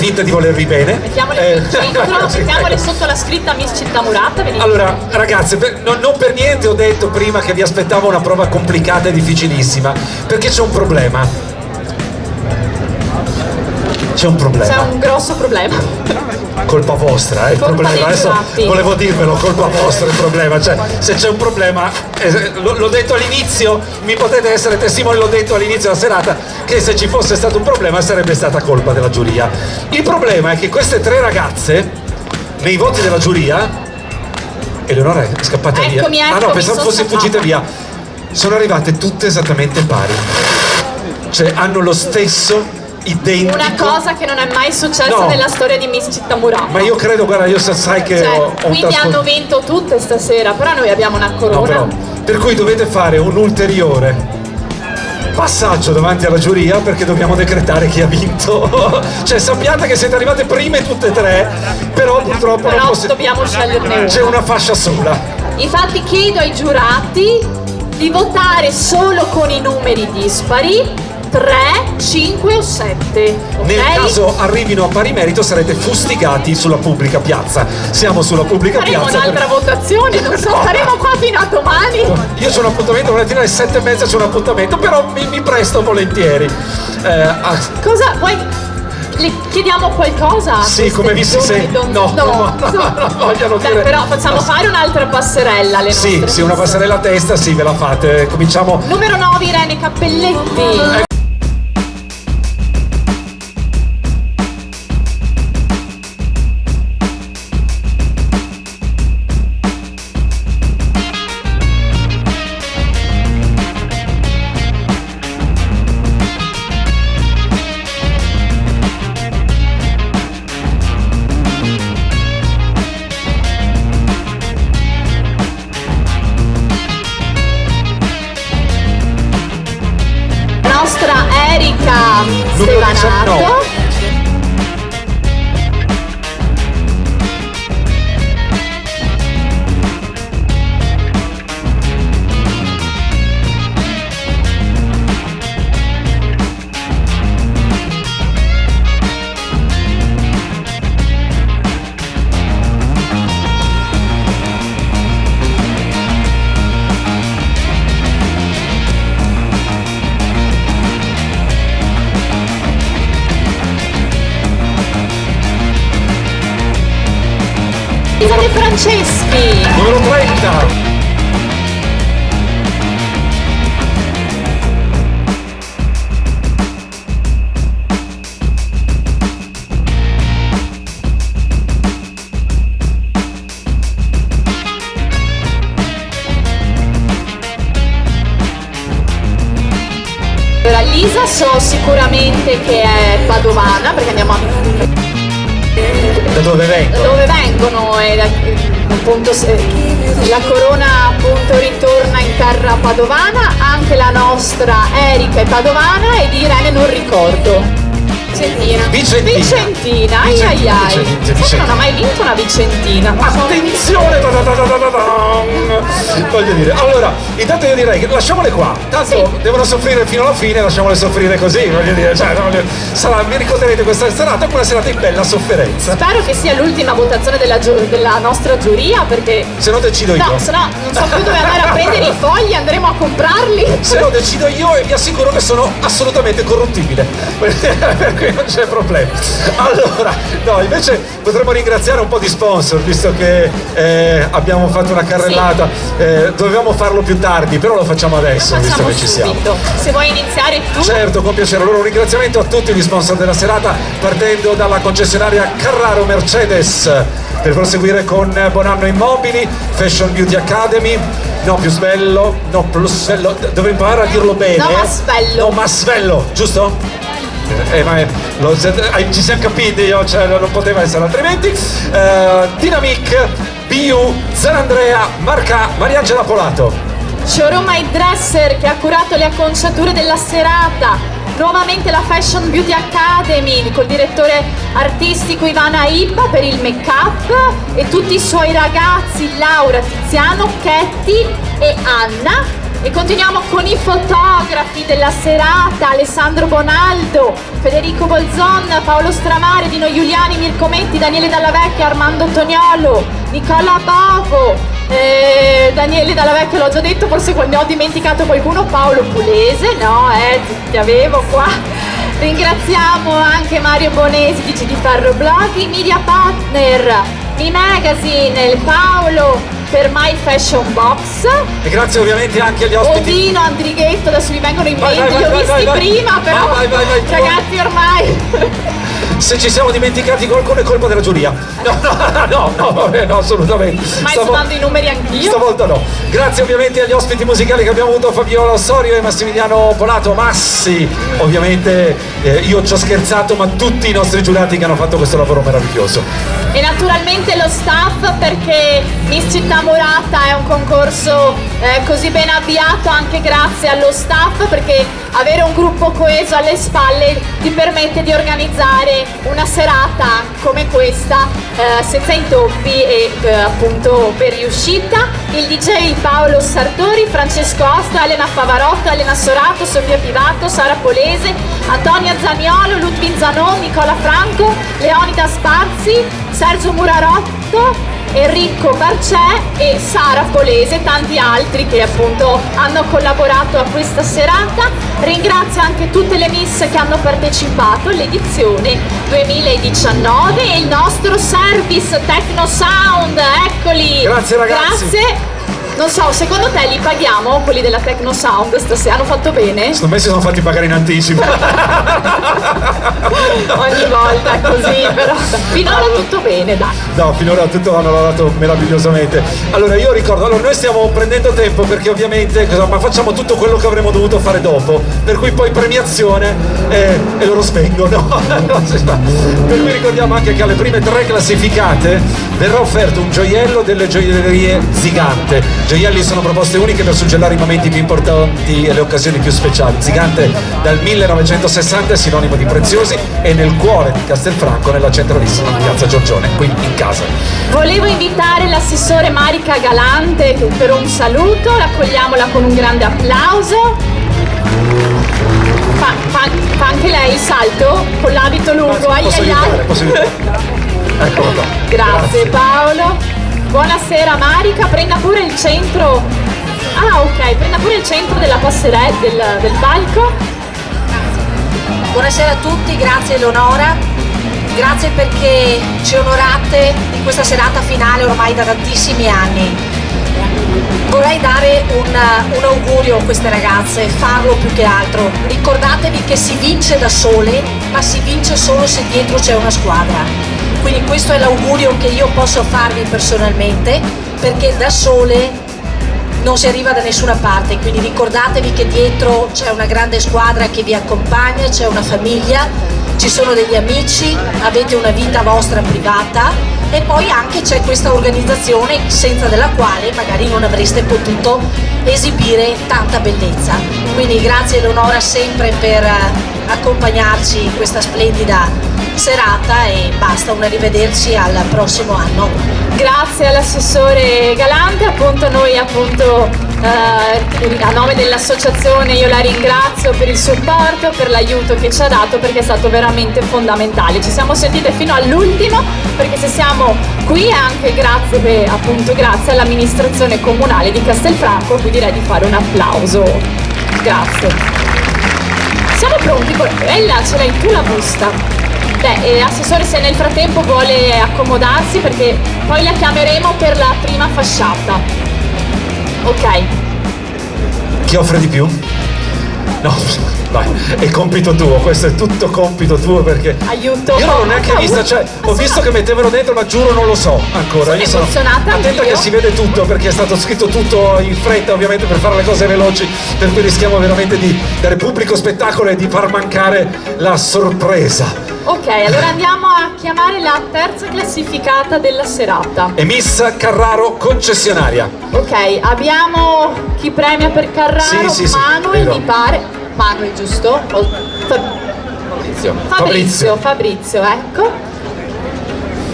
finta di volervi bene. Mettiamole sotto la scritta Miss Città Murata. Allora, ragazze, non per niente ho detto prima che vi aspettavo una prova complicata e difficilissima, perché c'è un problema. C'è un problema. C'è un grosso problema. Colpa vostra, il Colpa problema. Adesso giurati. volevo dirvelo, colpa vostra il problema. Cioè, se c'è un problema, l'ho detto all'inizio, mi potete essere testimoni, l'ho detto all'inizio della serata, che se ci fosse stato un problema sarebbe stata colpa della giuria. Il problema è che queste tre ragazze, nei voti della giuria, Eleonora è scappata via. No, pensavo fosse fuggita via. Sono arrivate tutte esattamente pari. Cioè, hanno lo stesso identico. Una cosa che non è mai successa nella storia di Miss Città Murata. Ma io credo, guarda, io sai che ho quindi hanno vinto tutte stasera, però noi abbiamo una corona. No, però, per cui dovete fare un ulteriore passaggio davanti alla giuria, perché dobbiamo decretare chi ha vinto. Cioè, sappiate che siete arrivate prime tutte e tre, però purtroppo non dobbiamo sceglierne una. C'è una fascia sola. Infatti chiedo ai giurati di votare solo con i numeri dispari, 3, 5 o 7. Nel caso arrivino a pari merito sarete fustigati sulla pubblica piazza. Siamo sulla pubblica piazza. Faremo un'altra votazione, non so, staremo qua fino a domani. Io c'ho un appuntamento, mattina alle 7:30 c'è un appuntamento, però mi presto volentieri. Cosa vuoi? Le chiediamo qualcosa? Sì, come vi si sente? No, vogliono dire. Però facciamo fare un'altra passerella alle nostre. Sì, una passerella a testa, sì, ve la fate. Cominciamo. Numero 9, Irene Cappelletti. Numero 19. De Franceschi. Numero 30. Allora, Lisa so sicuramente che è padovana, perché andiamo a... Da dove vengono? Da dove vengono e appunto la corona appunto ritorna in terra padovana, anche la nostra Erika è padovana ed Irene non ricordo. Vicentina, ai. Non ha mai vinto una Vicentina. Attenzione! Voglio dire, allora, intanto io direi che lasciamole qua. Tanto devono soffrire fino alla fine, lasciamole soffrire così, voglio dire, cioè, vi ricorderete questa serata come una serata di bella sofferenza. Spero che sia l'ultima votazione della nostra giuria, perché se no decido io. No, se no non so più dove andare a prendere i fogli, andremo a comprarli. Se no decido io e vi assicuro che sono assolutamente corruttibile. Per cui non c'è problema. Allora, no, invece potremmo ringraziare un po' di sponsor, visto che abbiamo fatto una carrellata. Dovevamo farlo più tardi, però lo facciamo adesso, visto che ci siamo. Se vuoi iniziare tu. Certo, con piacere. Allora un ringraziamento a tutti gli sponsor della serata, partendo dalla concessionaria Carraro Mercedes, per proseguire con Bonanno Immobili, Fashion Beauty Academy, no più svello, no plus svello, dovrei imparare a dirlo bene. No, Masvello, giusto? Ci siamo capiti, cioè, non poteva essere altrimenti. Dynamic, BU, Zanandrea, Marca, Mariangela Polato. Showroom My Dresser, che ha curato le acconciature della serata. Nuovamente la Fashion Beauty Academy col direttore artistico Ivana Ibba per il make-up e tutti i suoi ragazzi Laura, Tiziano, Chetti e Anna. E continuiamo con i fotografi della serata: Alessandro Bonaldo, Federico Bolzon, Paolo Stramare, Dino Giuliani, Mirko Metti, Daniele Dalla Vecchia, Armando Toniolo, Nicola Bovo, Daniele Dalla Vecchia l'ho già detto, forse ne ho dimenticato qualcuno, Paolo Pulese, no, ti avevo qua. Ringraziamo anche Mario Bonesi di CD Ferro Blog, i media partner, i magazine, Paolo per My Fashion Box. E grazie ovviamente anche agli ospiti. Odino, Andrighetto, adesso mi vengono in mente, li ho visti prima, però vai, ragazzi ormai... Se ci siamo dimenticati qualcuno è colpa della giuria. No, assolutamente. Ma sto dando i numeri anch'io? Stavolta no. Grazie ovviamente agli ospiti musicali che abbiamo avuto, Fabiola Ossorio e Massimiliano Bonato. Massi, ovviamente io ci ho scherzato, ma tutti i nostri giurati che hanno fatto questo lavoro meraviglioso. E naturalmente lo staff, perché Miss Città Murata è un concorso così ben avviato anche grazie allo staff, perché avere un gruppo coeso alle spalle ti permette di organizzare una serata come questa senza intoppi e appunto per riuscita. Il DJ Paolo Sartori, Francesco Osta, Elena Favarotto, Elena Sorato, Sofia Pivato, Sara Polese, Antonia Zaniolo, Ludwig Zanon, Nicola Franco, Leonida Sparzi, Sergio Murarotto, Enrico Barcè e Sara Polese e tanti altri che appunto hanno collaborato a questa serata. Ringrazio anche tutte le miss che hanno partecipato all'edizione 2019 e il nostro service Techno Sound, eccoli. Grazie ragazzi. Grazie. Non so, secondo te li paghiamo quelli della Techno Sound stasera? Hanno fatto bene? Secondo me si sono fatti pagare in anticipo. Ogni volta è così, però finora tutto bene, dai. No, finora tutto hanno lavorato meravigliosamente. Allora io ricordo, noi stiamo prendendo tempo perché ovviamente ma facciamo tutto quello che avremmo dovuto fare dopo, per cui poi premiazione e loro spengono. Per cui ricordiamo anche che alle prime 3 classificate verrà offerto un gioiello delle gioiellerie Zigante. Gioielli sono proposte uniche per suggellare i momenti più importanti e le occasioni più speciali. Zigante dal 1960 è sinonimo di preziosi e nel cuore di Castelfranco, nella centralissima piazza Giorgione, qui in casa. Volevo invitare l'assessore Marica Galante per un saluto, raccogliamola con un grande applauso. Fa anche lei il salto con l'abito lungo? Posso aiutare? Eccolo qua. Grazie Paolo. Buonasera Marica, prenda pure il centro. Ah ok, prenda pure il centro della passerella del palco. Buonasera a tutti, grazie Eleonora, grazie perché ci onorate di questa serata finale ormai da tantissimi anni. Vorrei dare un augurio a queste ragazze, farlo più che altro. Ricordatevi che si vince da sole, ma si vince solo se dietro c'è una squadra. Quindi questo è l'augurio che io posso farvi personalmente, perché da sole non si arriva da nessuna parte, quindi ricordatevi che dietro c'è una grande squadra che vi accompagna, c'è una famiglia, ci sono degli amici, avete una vita vostra privata e poi anche c'è questa organizzazione senza della quale magari non avreste potuto esibire tanta bellezza. Quindi grazie Eleonora sempre per accompagnarci in questa splendida serata e basta, un arrivederci al prossimo anno. Grazie all'assessore Galante, appunto noi a nome dell'associazione io la ringrazio per il supporto, per l'aiuto che ci ha dato, perché è stato veramente fondamentale. Ci siamo sentite fino all'ultimo, perché se siamo qui è anche grazie all'amministrazione comunale di Castelfranco, qui direi di fare un applauso. Grazie. Siamo pronti? Ella, ce l'hai tu la busta? Assessore, se nel frattempo vuole accomodarsi, perché poi la chiameremo per la prima fasciata. Ok. Chi offre di più? No, vai, è compito tuo, questo è tutto compito tuo perché... Aiuto! Io non l'ho neanche vista, cioè ho visto che mettevano dentro, ma giuro non lo so ancora. Io sono emozionata attenta anch'io. che si vede tutto perché è stato scritto tutto in fretta ovviamente per fare le cose veloci, per cui rischiamo veramente di dare pubblico spettacolo e di far mancare la sorpresa. Ok, allora andiamo a chiamare la terza classificata della serata. E Miss Carraro concessionaria. Ok, abbiamo chi premia per Carraro? Sì, Manuel, vero. mi pare. Manuel, giusto? Fabrizio, ecco.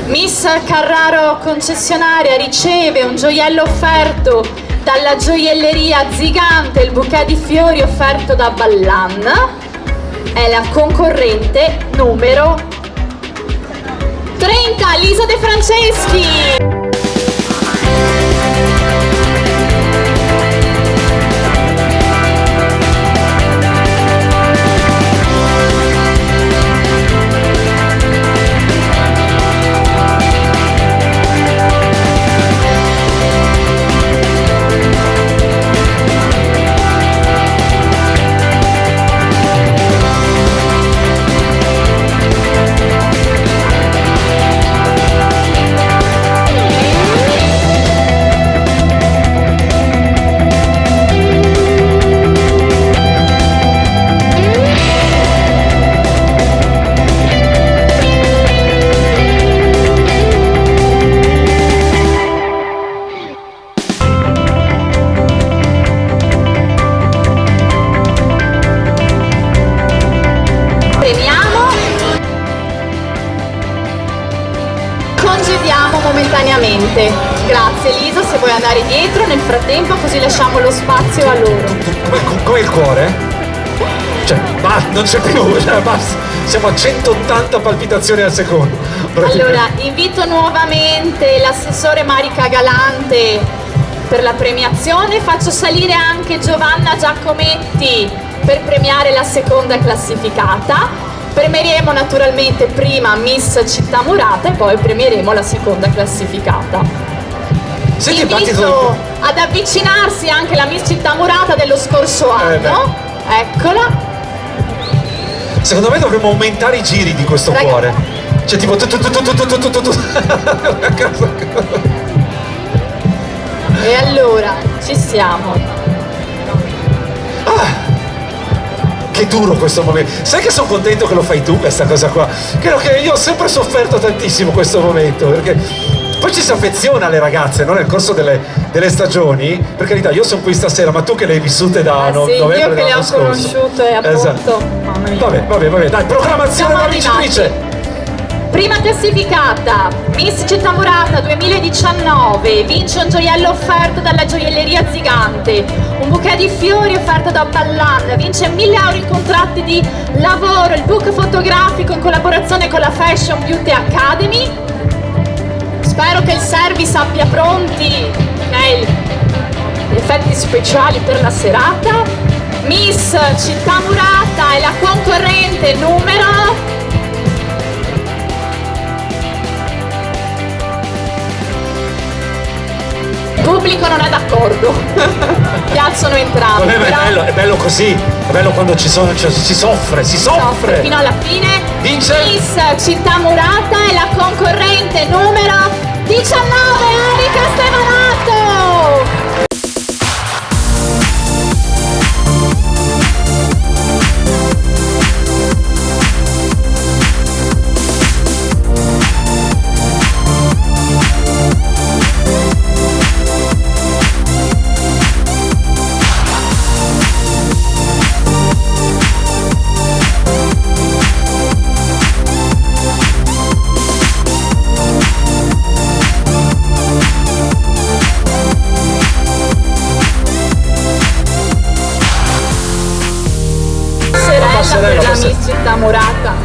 Miss Carraro concessionaria riceve un gioiello offerto dalla gioielleria Zigante il bouquet di fiori offerto da Ballan è la concorrente numero 30, Lisa De Franceschi. Congediamo momentaneamente. Grazie Elisa, se vuoi andare dietro nel frattempo così lasciamo lo spazio a loro. Come il cuore? Cioè, non c'è più, cioè, basta. Siamo a 180 palpitazioni al secondo. Allora, invito nuovamente l'assessore Marica Galante per la premiazione. Faccio salire anche Giovanna Giacometti per premiare la seconda classificata. Premieremo naturalmente prima Miss Città Murata e poi premieremo la seconda classificata. Senti, invito ad avvicinarsi anche la Miss Città Murata dello scorso anno. Eccola. Secondo me dovremmo aumentare i giri di questo cuore. Cioè tipo E allora, ci siamo. Che duro questo momento. Sai che sono contento che lo fai tu questa cosa qua. Credo che io ho sempre sofferto tantissimo questo momento, perché poi ci si affeziona alle ragazze, no? Nel corso delle stagioni. Per carità, io sono qui stasera, ma tu che le hai vissute da novembre io che le ho conosciute appunto. Esatto. Mamma mia. Vabbè, dai, proclamazione della vincitrice. Prima classificata, Miss Città Murata 2019, vince un gioiello offerto dalla gioielleria Zigante, un bouquet di fiori offerto da Ballan, vince 1.000 euro in contratti di lavoro, il book fotografico in collaborazione con la Fashion Beauty Academy. Spero che il service abbia pronti gli effetti speciali per la serata. Miss Città Murata è la concorrente numero... Il pubblico non è d'accordo, piacciono entrambi. Non è bello così, è bello quando si soffre. Fino alla fine. Vince Miss Città Murata è la concorrente numero 19, Erika Stevanato. Per la Miss Città Murata,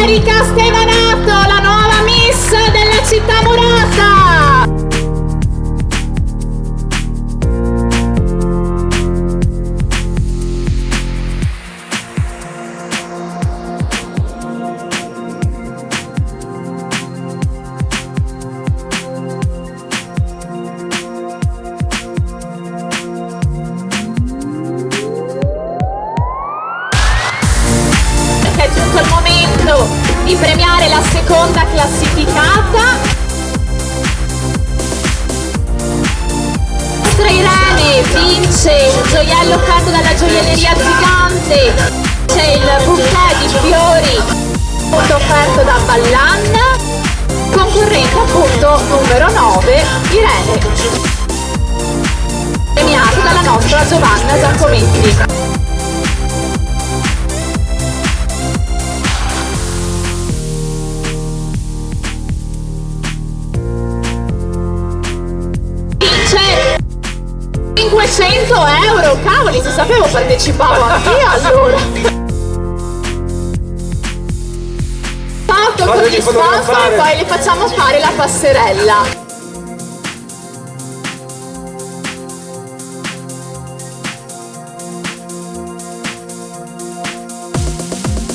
Erika Stevanato, la nuova Miss della Città Murata. È giunto il momento di premiare la seconda classificata. Nostra Irene vince un gioiello offerto dalla gioielleria Zigante, c'è il bouquet di fiori offerto da Ballan, concorrente appunto numero 9 Irene, premiato dalla nostra Giovanna Giacometti. 500 euro, cavoli, se sapevo partecipavo anch'io allora. Foto con gli sponsor e poi le facciamo fare la passerella.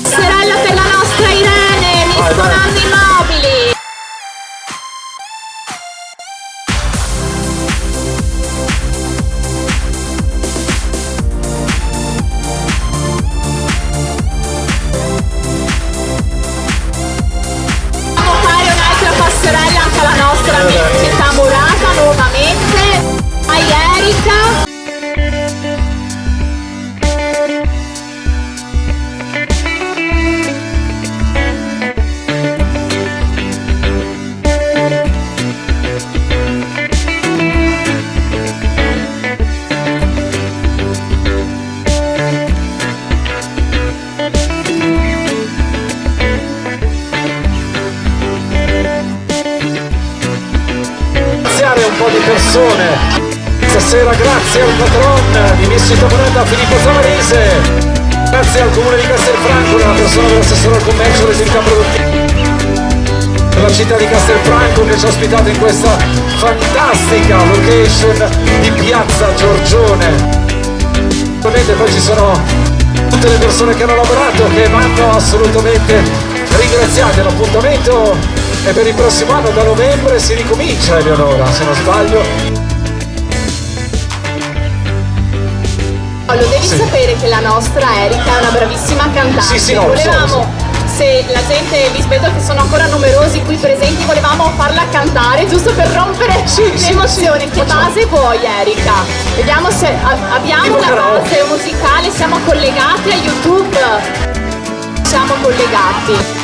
Passerella per la nostra Irene, Miss Bonanno Immobili. Passerella anche alla nostra città murata nuovamente a Erika. Un po' di persone stasera, grazie al patron di Miss Città Murata Filippo Zavarese, grazie al comune di Castelfranco nella persona dell'assessore al commercio e alle attività produttive della città di Castelfranco che ci ha ospitato in questa fantastica location di Piazza Giorgione. Ovviamente poi ci sono tutte le persone che hanno lavorato che vanno assolutamente ringraziate. L'appuntamento e per il prossimo anno da novembre si ricomincia, Eleonora, se non sbaglio. Lo devi sapere che la nostra Erika è una bravissima cantante. Sì, no, volevamo, se la gente, vi vedo che sono ancora numerosi qui presenti, volevamo farla cantare giusto per rompere l'emozione. Che base vuoi, Erika? Vediamo se abbiamo una base musicale, siamo collegati a YouTube. Siamo collegati.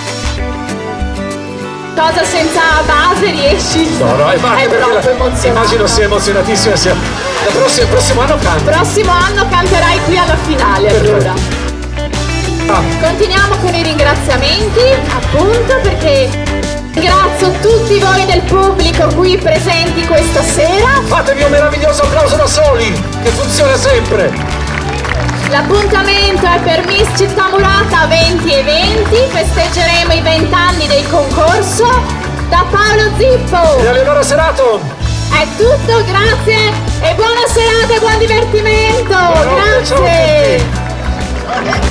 Cosa senza base riesci? No, è troppo emozionante. Immagino sia emozionatissima. Il prossimo anno canta. Prossimo anno canterai qui alla finale, allora. Continuiamo con i ringraziamenti, appunto, perché ringrazio tutti voi del pubblico qui presenti questa sera. Fatevi un meraviglioso applauso da soli, che funziona sempre. L'appuntamento è per Miss Città Murata 2020, festeggeremo i 20 anni del concorso. Da Paolo Zippo e Eleonora Serato è tutto, grazie e buona serata e buon divertimento. Buonanotte, grazie.